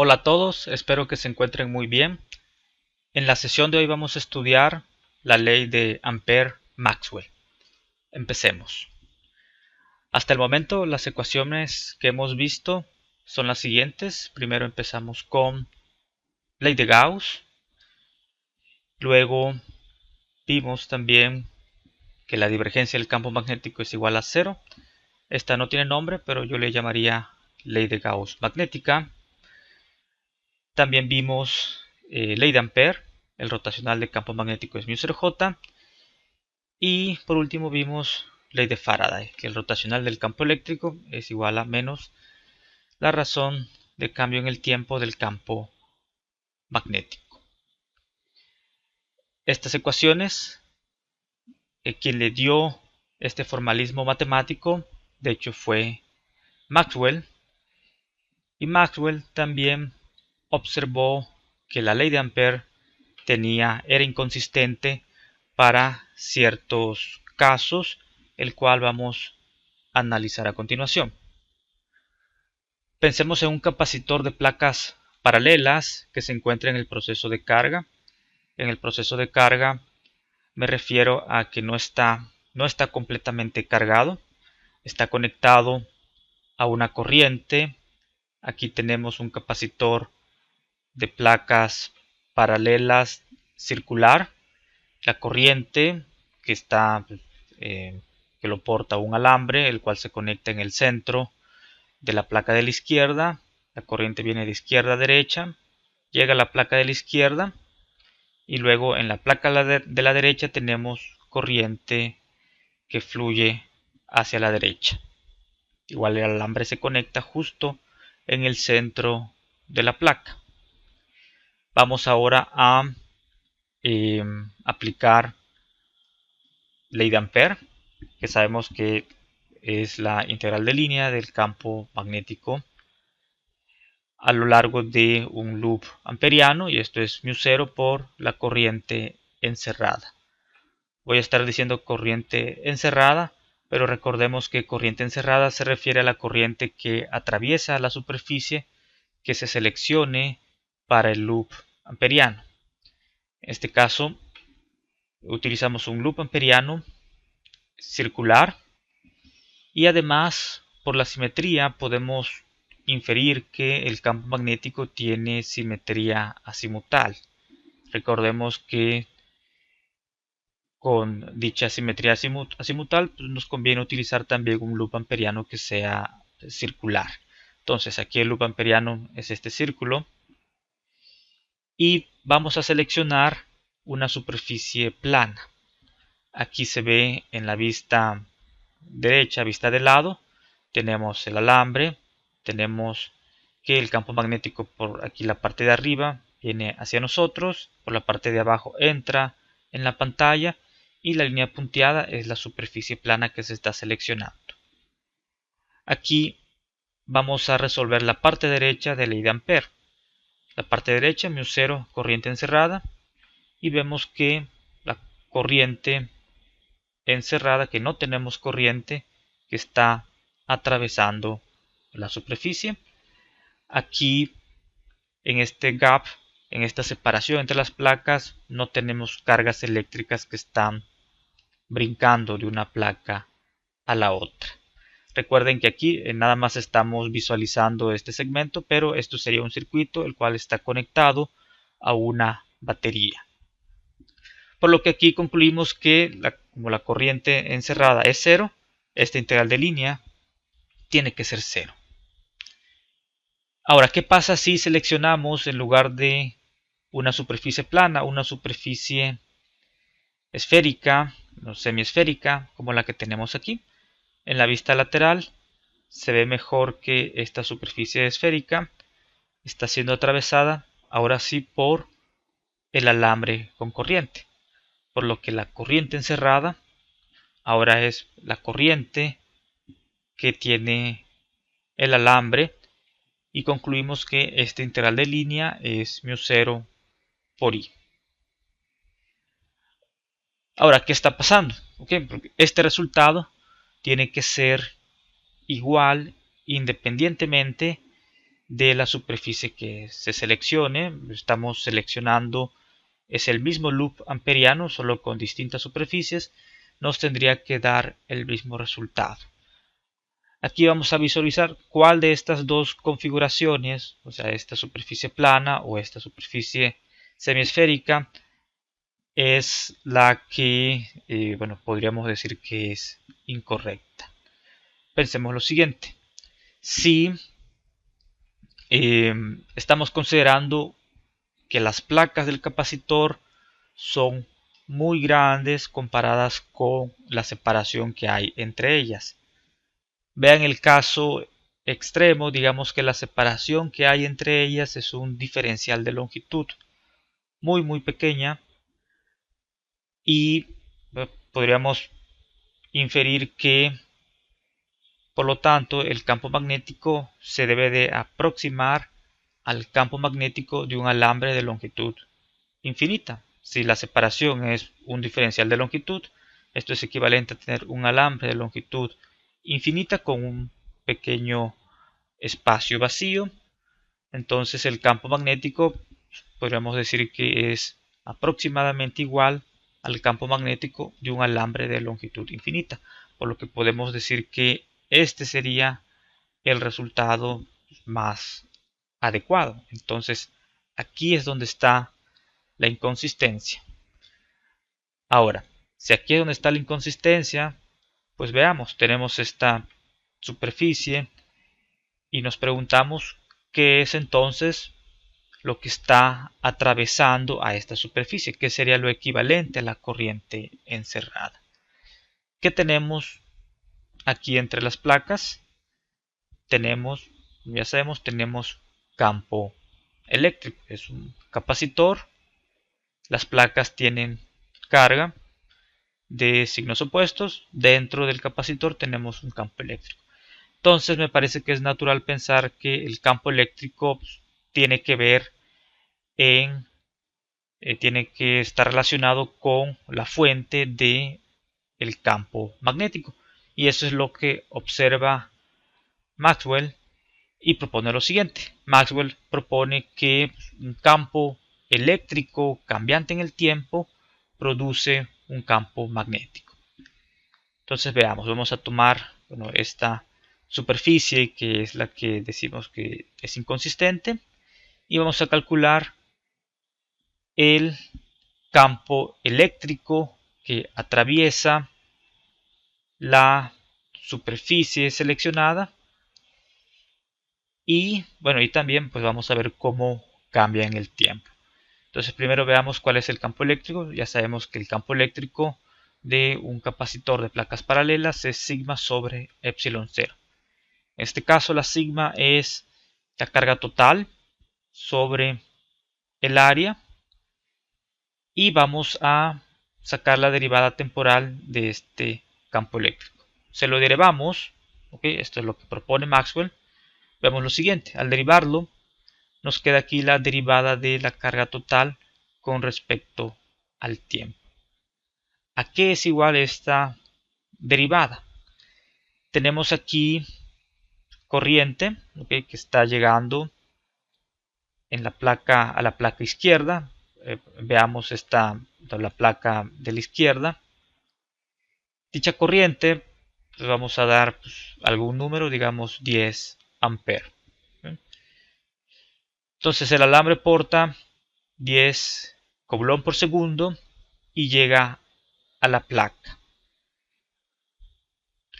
Hola a todos, espero que se encuentren muy bien. En la sesión de hoy vamos a estudiar la ley de Ampère-Maxwell. Empecemos. Hasta el momento las ecuaciones que hemos visto son las siguientes. Primero empezamos con ley de Gauss. Luego vimos también que la divergencia del campo magnético es igual a cero. Esta no tiene nombre, pero yo le llamaría ley de Gauss magnética. También vimos ley de Ampère, el rotacional del campo magnético es μ0j. Y por último vimos ley de Faraday, que el rotacional del campo eléctrico es igual a menos la razón de cambio en el tiempo del campo magnético. Estas ecuaciones, quien le dio este formalismo matemático, de hecho fue Maxwell, y Maxwell también observó que la ley de Ampère era inconsistente para ciertos casos, el cual vamos a analizar a continuación. Pensemos en un capacitor de placas paralelas que se encuentra en el proceso de carga. En el proceso de carga me refiero a que no está completamente cargado, está conectado a una corriente. Aquí tenemos un capacitor de placas paralelas circular. La corriente que que lo porta un alambre, el cual se conecta en el centro de la placa de la izquierda. La corriente viene de izquierda a derecha, llega a la placa de la izquierda y luego en la placa de la derecha tenemos corriente que fluye hacia la derecha. Igual el alambre se conecta justo en el centro de la placa. Vamos ahora a aplicar ley de Ampère, que sabemos que es la integral de línea del campo magnético a lo largo de un loop amperiano, y esto es μ0 por la corriente encerrada. Voy a estar diciendo corriente encerrada, pero recordemos que corriente encerrada se refiere a la corriente que atraviesa la superficie que se seleccione para el loop amperiano. En este caso utilizamos un loop amperiano circular y además por la simetría podemos inferir que el campo magnético tiene simetría azimutal. Recordemos que con dicha simetría azimutal pues nos conviene utilizar también un loop amperiano que sea circular. Entonces aquí el loop amperiano es este círculo y vamos a seleccionar una superficie plana. Aquí se ve en la vista derecha, vista de lado, tenemos el alambre, tenemos que el campo magnético por aquí la parte de arriba viene hacia nosotros, por la parte de abajo entra en la pantalla y la línea punteada es la superficie plana que se está seleccionando. Aquí vamos a resolver la parte derecha de ley de Ampère. La parte derecha, μ0, corriente encerrada, y vemos que la corriente encerrada, que no tenemos corriente, que está atravesando la superficie. Aquí en este gap, en esta separación entre las placas, no tenemos cargas eléctricas que están brincando de una placa a la otra. Recuerden que aquí nada más estamos visualizando este segmento, pero esto sería un circuito el cual está conectado a una batería. Por lo que aquí concluimos que como la corriente encerrada es cero, esta integral de línea tiene que ser cero. Ahora, ¿qué pasa si seleccionamos en lugar de una superficie plana, una superficie esférica, no semiesférica, como la que tenemos aquí? En la vista lateral se ve mejor que esta superficie esférica está siendo atravesada ahora sí por el alambre con corriente, por lo que la corriente encerrada ahora es la corriente que tiene el alambre, y concluimos que esta integral de línea es μ0 por i. Ahora, ¿qué está pasando? Porque este resultado tiene que ser igual independientemente de la superficie que se seleccione. Estamos seleccionando, es el mismo loop amperiano, solo con distintas superficies, nos tendría que dar el mismo resultado. Aquí vamos a visualizar cuál de estas dos configuraciones, o sea, esta superficie plana o esta superficie semiesférica, es la que, bueno, podríamos decir que es incorrecta. Pensemos lo siguiente. Si estamos considerando que las placas del capacitor son muy grandes comparadas con la separación que hay entre ellas. Vean el caso extremo, digamos que la separación que hay entre ellas es un diferencial de longitud muy pequeña y podríamos inferir que por lo tanto el campo magnético se debe de aproximar al campo magnético de un alambre de longitud infinita. Si la separación es un diferencial de longitud, esto es equivalente a tener un alambre de longitud infinita con un pequeño espacio vacío. Entonces el campo magnético podríamos decir que es aproximadamente igual al campo magnético de un alambre de longitud infinita, por lo que podemos decir que este sería el resultado más adecuado. Entonces aquí es donde está la inconsistencia. Ahora, si aquí es donde está la inconsistencia, pues veamos, tenemos esta superficie y nos preguntamos qué es entonces lo que está atravesando a esta superficie, que sería lo equivalente a la corriente encerrada. ¿Qué tenemos aquí entre las placas? Tenemos, ya sabemos, tenemos campo eléctrico, es un capacitor. Las placas tienen carga de signos opuestos. Dentro del capacitor tenemos un campo eléctrico. Entonces me parece que es natural pensar que el campo eléctrico tiene que ver tiene que estar relacionado con la fuente de el campo magnético. Y eso es lo que observa Maxwell y propone lo siguiente. Maxwell propone que un campo eléctrico cambiante en el tiempo produce un campo magnético. Entonces veamos, vamos a tomar esta superficie que es la que decimos que es inconsistente y vamos a calcular el campo eléctrico que atraviesa la superficie seleccionada y bueno, y también pues vamos a ver cómo cambia en el tiempo. Entonces primero veamos cuál es el campo eléctrico. Ya sabemos que el campo eléctrico de un capacitor de placas paralelas es sigma sobre epsilon 0. En este caso la sigma es la carga total sobre el área y vamos a sacar la derivada temporal de este campo eléctrico. Se lo derivamos, esto es lo que propone Maxwell. Vemos lo siguiente, al derivarlo nos queda aquí la derivada de la carga total con respecto al tiempo. ¿A qué es igual esta derivada? Tenemos aquí corriente que está llegando en la placa, a la placa izquierda. Veamos la placa de la izquierda. Dicha corriente pues vamos a dar algún número, digamos 10 amperes. Entonces el alambre porta 10 coulomb por segundo y llega a la placa.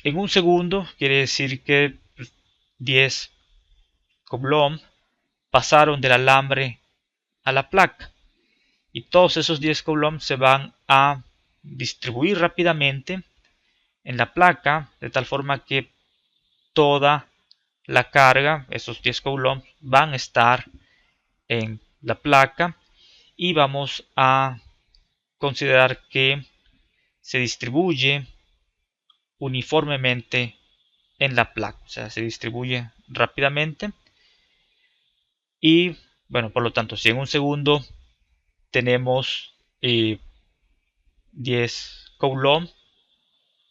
En un segundo quiere decir que 10 coulomb pasaron del alambre a la placa y todos esos 10 coulomb se van a distribuir rápidamente en la placa de tal forma que toda la carga, esos 10 coulomb, van a estar en la placa y vamos a considerar que se distribuye uniformemente en la placa, o sea, se distribuye rápidamente y bueno, por lo tanto, si en un segundo tenemos 10 coulomb,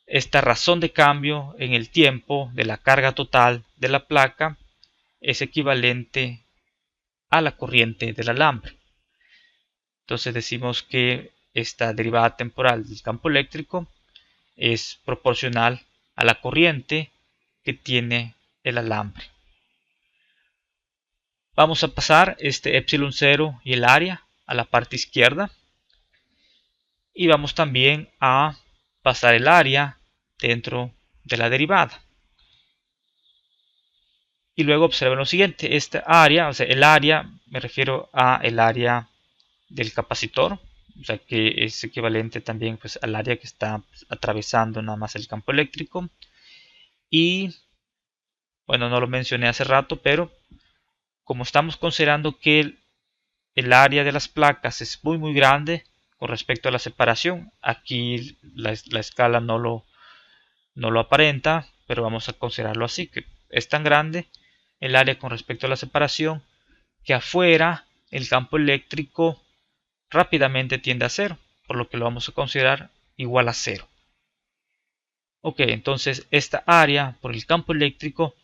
esta razón de cambio en el tiempo de la carga total de la placa es equivalente a la corriente del alambre. Entonces decimos que esta derivada temporal del campo eléctrico es proporcional a la corriente que tiene el alambre. Vamos a pasar este epsilon 0 y el área a la parte izquierda. Y vamos también a pasar el área dentro de la derivada. Y luego observen lo siguiente, esta área, o sea, el área, me refiero a el área del capacitor, o sea, que es equivalente también pues, al área que está atravesando nada más el campo eléctrico. Y, bueno, no lo mencioné hace rato, pero como estamos considerando que el área de las placas es muy grande con respecto a la separación, aquí la escala no lo aparenta, pero vamos a considerarlo así, que es tan grande el área con respecto a la separación que afuera el campo eléctrico rápidamente tiende a cero, por lo que lo vamos a considerar igual a cero. Ok, entonces esta área por el campo eléctrico,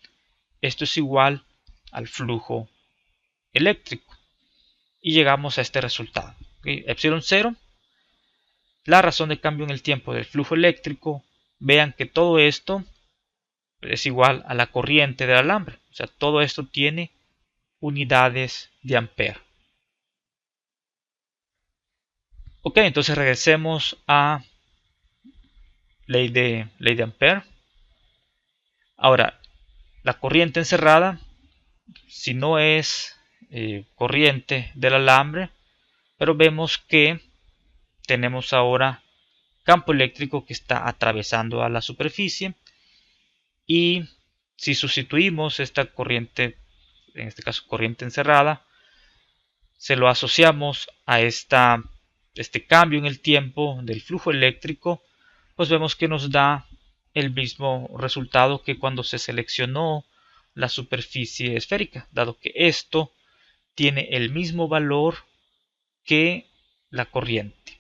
esto es igual al flujo eléctrico. Y llegamos a este resultado. ¿Okay? Epsilon 0, la razón de cambio en el tiempo del flujo eléctrico. Vean que todo esto es igual a la corriente del alambre. O sea, todo esto tiene unidades de ampere. Ok, entonces regresemos a ley de ampere. Ahora, la corriente encerrada, si no es corriente del alambre, pero vemos que tenemos ahora campo eléctrico que está atravesando a la superficie. Y si sustituimos esta corriente, en este caso corriente encerrada, se lo asociamos a este cambio en el tiempo del flujo eléctrico, pues vemos que nos da el mismo resultado que cuando se seleccionó la superficie esférica, dado que esto tiene el mismo valor que la corriente.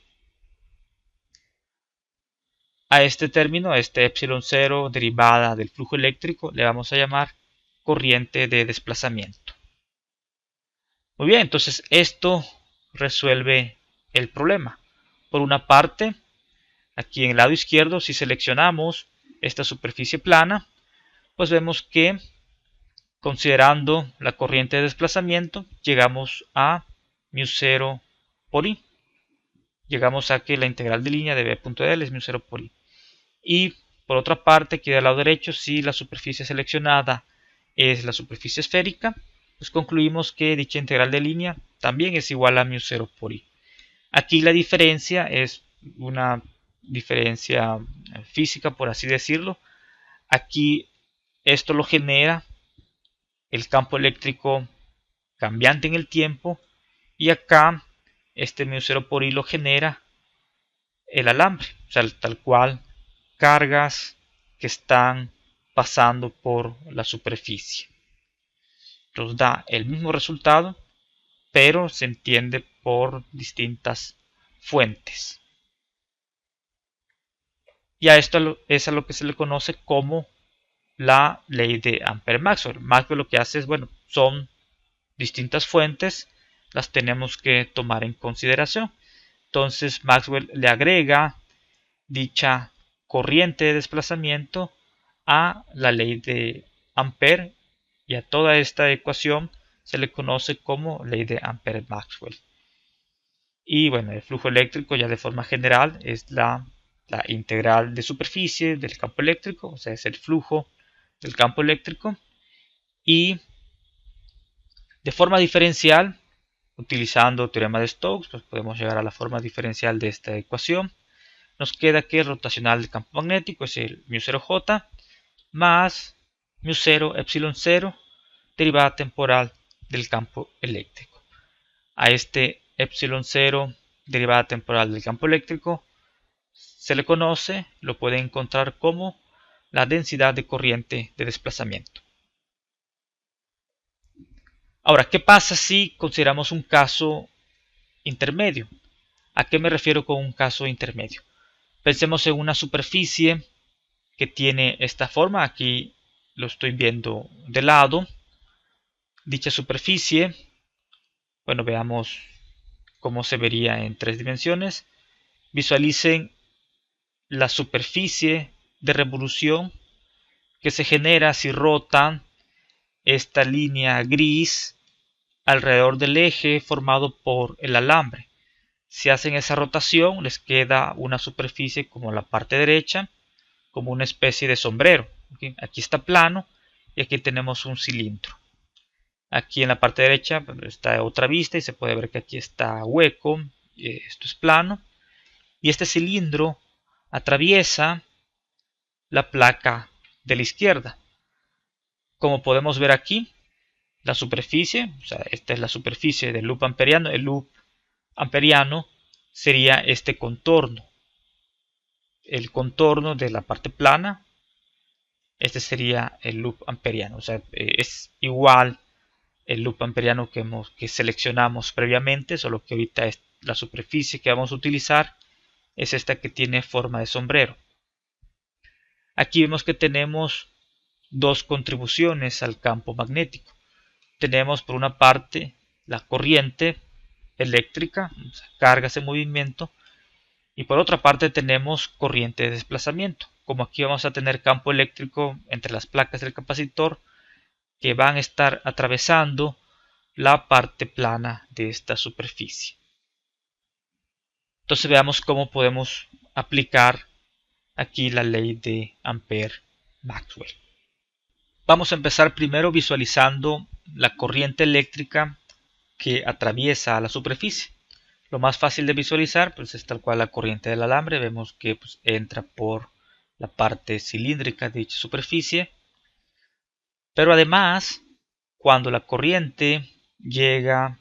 A este término, a este epsilon 0 derivada del flujo eléctrico, le vamos a llamar corriente de desplazamiento. Muy bien, entonces esto resuelve el problema. Por una parte, aquí en el lado izquierdo, si seleccionamos esta superficie plana, pues vemos que considerando la corriente de desplazamiento, llegamos a μ0 por i. Llegamos a que la integral de línea de b.l es μ0 por i. Y por otra parte, aquí del lado derecho, si la superficie seleccionada es la superficie esférica, pues concluimos que dicha integral de línea también es igual a μ0 por i. Aquí la diferencia es una diferencia física, por así decirlo. Aquí esto lo genera el campo eléctrico cambiante en el tiempo, y acá este μ0 por i lo genera el alambre, o sea, tal cual cargas que están pasando por la superficie. Nos da el mismo resultado, pero se entiende por distintas fuentes. Y a esto es a lo que se le conoce como la ley de Ampere-Maxwell. Maxwell lo que hace es, bueno, son distintas fuentes, las tenemos que tomar en consideración. Entonces Maxwell le agrega dicha corriente de desplazamiento a la ley de Ampere, y a toda esta ecuación se le conoce como ley de Ampere-Maxwell. Y bueno, el flujo eléctrico ya de forma general es la integral de superficie del campo eléctrico, o sea, es el flujo del campo eléctrico. Y de forma diferencial, utilizando teorema de Stokes, pues podemos llegar a la forma diferencial de esta ecuación. Nos queda que el rotacional del campo magnético es el μ0j más μ0 epsilon 0 derivada temporal del campo eléctrico. A este epsilon 0 derivada temporal del campo eléctrico se le conoce, lo pueden encontrar como la densidad de corriente de desplazamiento. Ahora, ¿qué pasa si consideramos un caso intermedio? ¿A qué me refiero con un caso intermedio? Pensemos en una superficie que tiene esta forma, aquí lo estoy viendo de lado, dicha superficie, bueno, veamos cómo se vería en 3 dimensiones. Visualicen la superficie de revolución que se genera si rotan esta línea gris alrededor del eje formado por el alambre. Si hacen esa rotación, les queda una superficie como la parte derecha, como una especie de sombrero. Aquí está plano y aquí tenemos un cilindro. Aquí en la parte derecha está otra vista y se puede ver que aquí está hueco. Esto es plano. Y este cilindro atraviesa la placa de la izquierda. Como podemos ver aquí, la superficie, o sea, esta es la superficie del loop amperiano. El loop amperiano sería este contorno. El contorno de la parte plana. Este sería el loop amperiano. O sea, es igual el loop amperiano que seleccionamos previamente, solo que ahorita es la superficie que vamos a utilizar es esta que tiene forma de sombrero. Aquí vemos que tenemos dos contribuciones al campo magnético. Tenemos por una parte la corriente eléctrica, o sea, cargas en movimiento, y por otra parte tenemos corriente de desplazamiento. Como aquí vamos a tener campo eléctrico entre las placas del capacitor que van a estar atravesando la parte plana de esta superficie. Entonces veamos cómo podemos aplicar aquí la ley de Ampère-Maxwell. Vamos a empezar primero visualizando la corriente eléctrica que atraviesa la superficie. Lo más fácil de visualizar pues, es tal cual la corriente del alambre. Vemos que pues, entra por la parte cilíndrica de dicha superficie. Pero además, cuando la corriente llega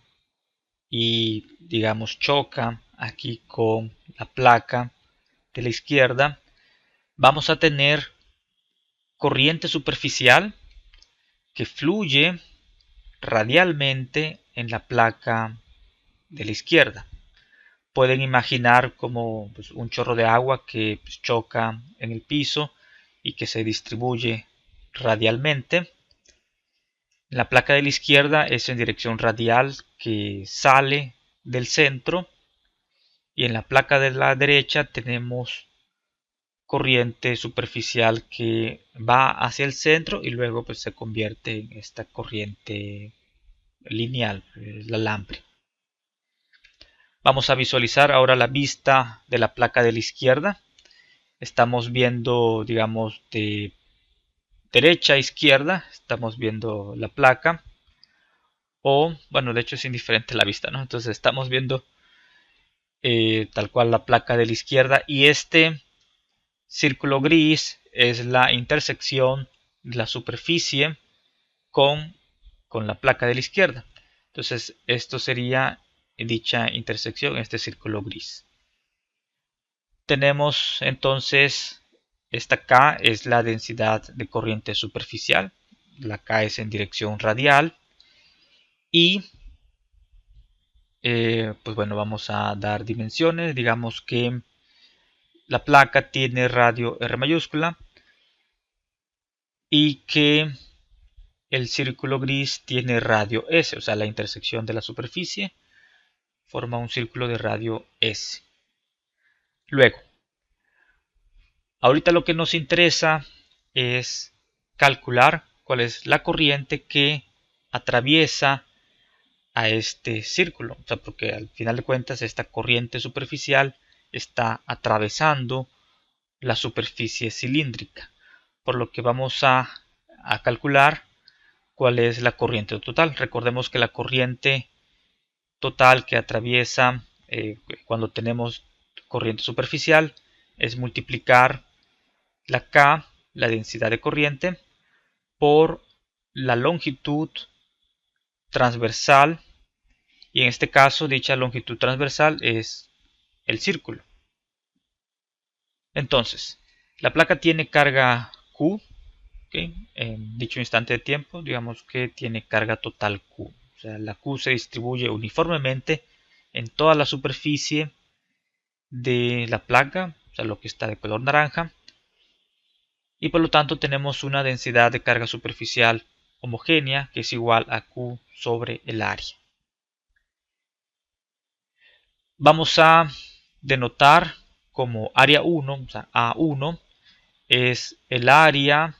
y digamos choca aquí con la placa de la izquierda, vamos a tener corriente superficial que fluye radialmente en la placa de la izquierda. Pueden imaginar como pues, un chorro de agua que pues, choca en el piso y que se distribuye radialmente. La placa de la izquierda es en dirección radial que sale del centro y en la placa de la derecha tenemos corriente superficial que va hacia el centro y luego pues, se convierte en esta corriente lineal, el alambre. Vamos a visualizar ahora la vista de la placa de la izquierda. Estamos viendo, digamos, de derecha a izquierda, estamos viendo la placa. O, bueno, de hecho es indiferente la vista, ¿no? Entonces estamos viendo tal cual la placa de la izquierda y este círculo gris es la intersección de la superficie con la placa de la izquierda. Entonces esto sería dicha intersección, este círculo gris. Tenemos entonces esta K es la densidad de corriente superficial, la K es en dirección radial y pues bueno, vamos a dar dimensiones. Digamos que la placa tiene radio R mayúscula y que el círculo gris tiene radio S, o sea, la intersección de la superficie forma un círculo de radio S. Luego, ahorita lo que nos interesa es calcular cuál es la corriente que atraviesa a este círculo, o sea, porque al final de cuentas esta corriente superficial está atravesando la superficie cilíndrica, por lo que vamos a calcular cuál es la corriente total. Recordemos que la corriente total que atraviesa cuando tenemos corriente superficial es multiplicar la K, la densidad de corriente, por la longitud transversal, y en este caso dicha longitud transversal es el círculo. Entonces, la placa tiene carga Q, ¿okay? En dicho instante de tiempo, digamos que tiene carga total Q. O sea, la Q se distribuye uniformemente en toda la superficie de la placa, o sea, lo que está de color naranja, y por lo tanto tenemos una densidad de carga superficial homogénea, que es igual a Q sobre el área. Vamos a denotar como área 1, o sea, A1 es el área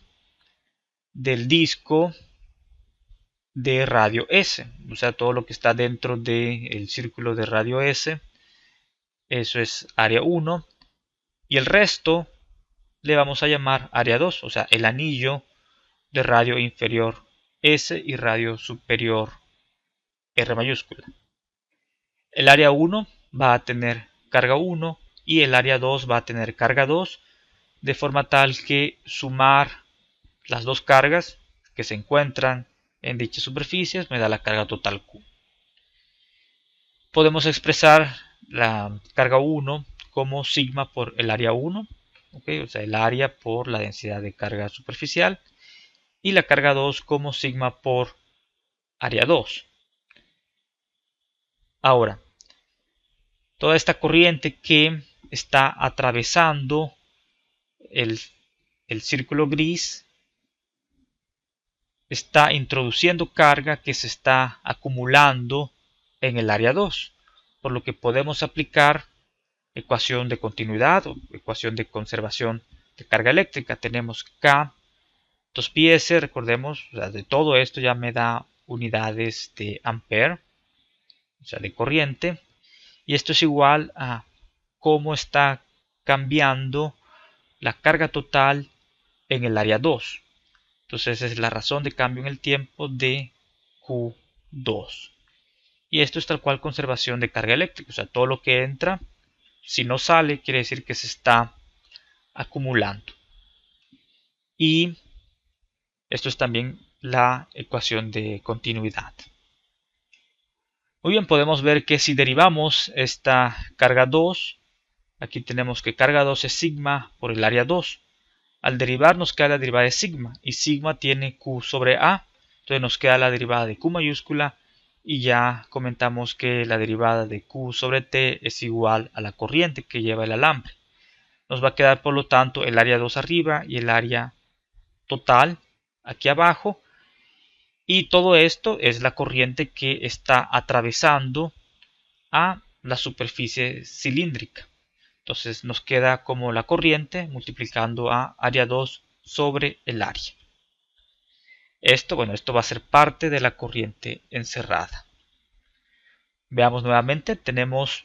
del disco de radio S, o sea, todo lo que está dentro del círculo de radio S, eso es área 1, y el resto le vamos a llamar área 2, o sea, el anillo de radio inferior S y radio superior R mayúscula. El área 1 va a tener carga 1 y el área 2 va a tener carga 2, de forma tal que sumar las dos cargas que se encuentran en dichas superficies me da la carga total Q. Podemos expresar la carga 1 como sigma por el área 1, ¿okay? O sea, el área por la densidad de carga superficial, y la carga 2 como sigma por área 2. Ahora, toda esta corriente que está atravesando el círculo gris está introduciendo carga que se está acumulando en el área 2, por lo que podemos aplicar ecuación de continuidad o ecuación de conservación de carga eléctrica. Tenemos K 2πs, recordemos, o sea, de todo esto ya me da unidades de ampere, o sea, de corriente, y esto es igual a cómo está cambiando la carga total en el área 2. Entonces esa es la razón de cambio en el tiempo de Q2. Y esto es tal cual conservación de carga eléctrica, o sea, todo lo que entra, si no sale, quiere decir que se está acumulando. Y esto es también la ecuación de continuidad. Muy bien, podemos ver que si derivamos esta carga 2, aquí tenemos que carga 2 es sigma por el área 2. Al derivar nos queda la derivada de sigma, y sigma tiene Q sobre A, entonces nos queda la derivada de Q mayúscula, y ya comentamos que la derivada de Q sobre T es igual a la corriente que lleva el alambre. Nos va a quedar por lo tanto el área 2 arriba y el área total aquí abajo, y todo esto es la corriente que está atravesando a la superficie cilíndrica. Entonces nos queda como la corriente multiplicando a área 2 sobre el área. Esto va a ser parte de la corriente encerrada. Veamos nuevamente, tenemos,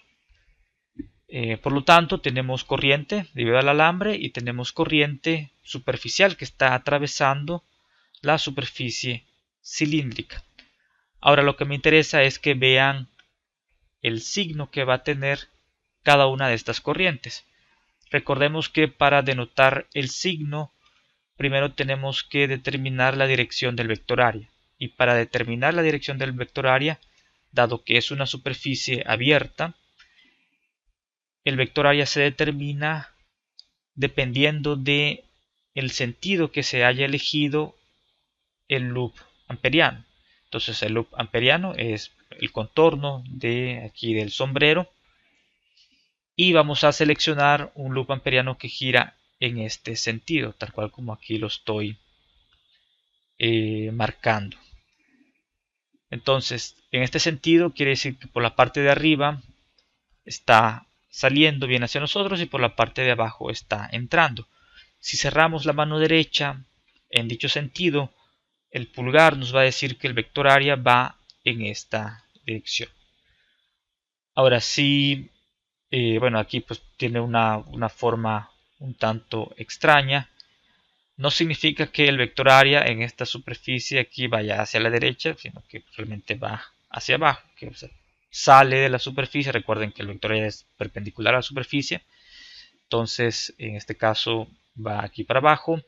por lo tanto, tenemos corriente debido al alambre y tenemos corriente superficial que está atravesando la superficie cilíndrica. Ahora lo que me interesa es que vean el signo que va a tener cada una de estas corrientes. Recordemos que para denotar el signo, primero tenemos que determinar la dirección del vector área. Y para determinar la dirección del vector área, dado que es una superficie abierta, el vector área se determina dependiendo de el sentido que se haya elegido el loop amperiano. Entonces el loop amperiano es el contorno de aquí del sombrero, y vamos a seleccionar un loop amperiano que gira en este sentido, tal cual como aquí lo estoy marcando. Entonces, en este sentido quiere decir que por la parte de arriba está saliendo bien hacia nosotros y por la parte de abajo está entrando. Si cerramos la mano derecha en dicho sentido, el pulgar nos va a decir que el vector área va en esta dirección. Ahora sí, aquí pues tiene una forma un tanto extraña. No significa que el vector área en esta superficie aquí vaya hacia la derecha, sino que realmente va hacia abajo, que sale de la superficie. Recuerden que el vector área es perpendicular a la superficie, entonces en este caso va aquí para abajo.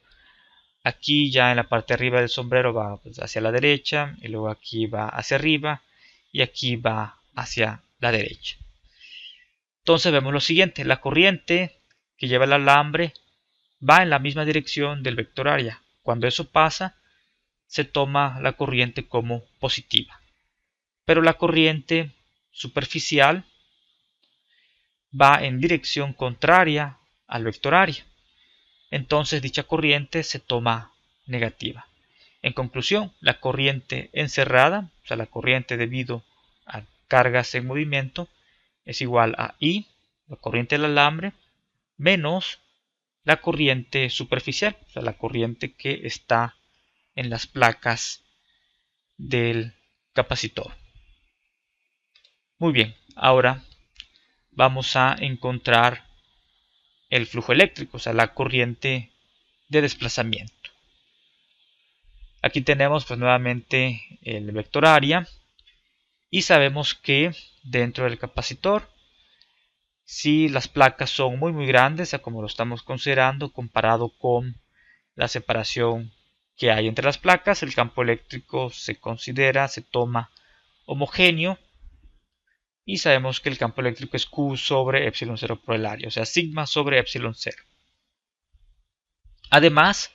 Aquí ya en la parte de arriba del sombrero va hacia la derecha, y luego aquí va hacia arriba y aquí va hacia la derecha. Entonces vemos lo siguiente, la corriente que lleva el alambre va en la misma dirección del vector área. Cuando eso pasa, se toma la corriente como positiva. Pero la corriente superficial va en dirección contraria al vector área. Entonces dicha corriente se toma negativa. En conclusión, la corriente encerrada, o sea, la corriente debido a cargas en movimiento, es igual a I, la corriente del alambre, menos la corriente superficial, o sea, la corriente que está en las placas del capacitor. Muy bien, ahora vamos a encontrar el flujo eléctrico, o sea, la corriente de desplazamiento. Aquí tenemos pues nuevamente el vector área y sabemos que dentro del capacitor, si las placas son muy grandes, o sea, como lo estamos considerando comparado con la separación que hay entre las placas, el campo eléctrico se toma homogéneo y sabemos que el campo eléctrico es Q sobre epsilon 0 por el área, o sea, sigma sobre epsilon 0. Además,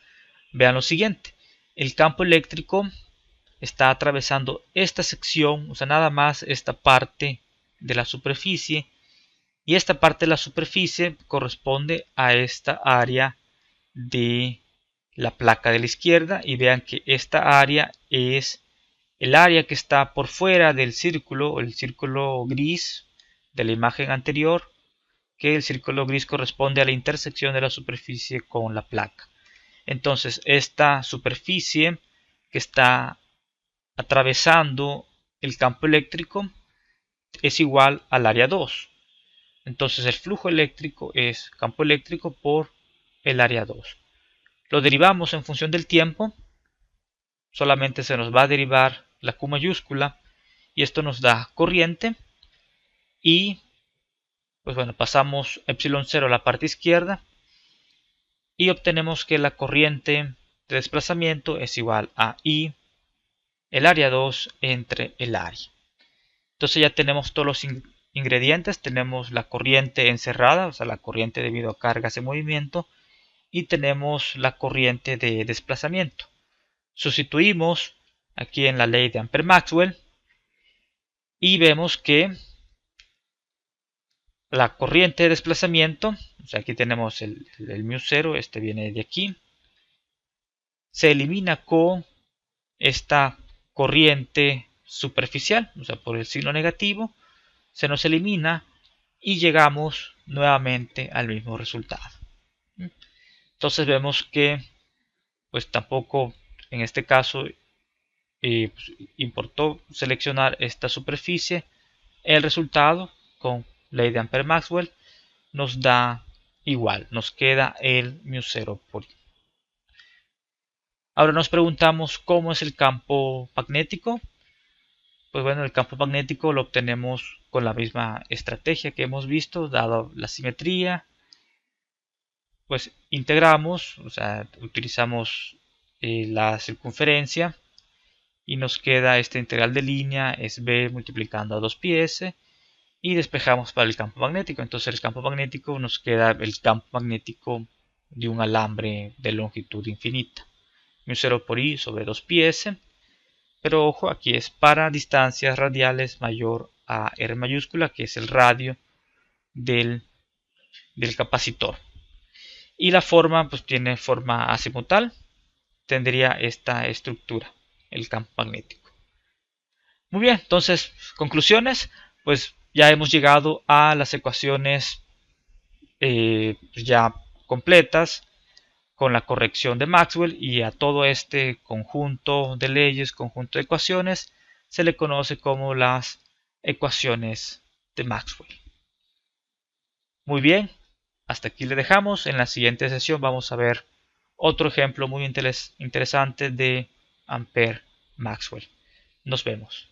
vean lo siguiente, el campo eléctrico está atravesando esta sección, o sea, nada más esta parte de la superficie, y esta parte de la superficie corresponde a esta área de la placa de la izquierda, y vean que esta área es el área que está por fuera del círculo, o el círculo gris de la imagen anterior, que el círculo gris corresponde a la intersección de la superficie con la placa. Entonces, esta superficie que está atravesando el campo eléctrico es igual al área 2. Entonces, el flujo eléctrico es campo eléctrico por el área 2. Lo derivamos en función del tiempo. Solamente se nos va a derivar la Q mayúscula y esto nos da corriente. Y pues bueno, pasamos epsilon 0 a la parte izquierda y obtenemos que la corriente de desplazamiento es igual a I, el área 2 entre el área. Entonces ya tenemos todos los ingredientes. Tenemos la corriente encerrada, o sea, la corriente debido a cargas en movimiento, y tenemos la corriente de desplazamiento. Sustituimos aquí en la ley de Ampère-Maxwell y vemos que la corriente de desplazamiento, o sea, aquí tenemos el μ0, este viene de aquí, se elimina con esta corriente superficial, o sea, por el signo negativo, se nos elimina y llegamos nuevamente al mismo resultado. Entonces vemos que pues tampoco en este caso pues, importó seleccionar esta superficie. El resultado con ley de Ampère-Maxwell nos da igual, nos queda el μ0 por I. Ahora nos preguntamos cómo es el campo magnético. Pues bueno, el campo magnético lo obtenemos con la misma estrategia que hemos visto, dado la simetría. Pues integramos, o sea, utilizamos la circunferencia y nos queda esta integral de línea es b multiplicando a 2πs y despejamos para el campo magnético. Entonces el campo magnético nos queda el campo magnético de un alambre de longitud infinita, μ0 por I sobre 2πs, pero ojo, aquí es para distancias radiales mayor a R mayúscula, que es el radio del capacitor. Y la forma pues tiene forma azimutal, tendría esta estructura, el campo magnético. Muy bien, entonces conclusiones, pues ya hemos llegado a las ecuaciones ya completas con la corrección de Maxwell, y a todo este conjunto de leyes, conjunto de ecuaciones, se le conoce como las ecuaciones de Maxwell. Muy bien, hasta aquí le dejamos. En la siguiente sesión vamos a ver otro ejemplo muy interesante de Ampère-Maxwell. Nos vemos.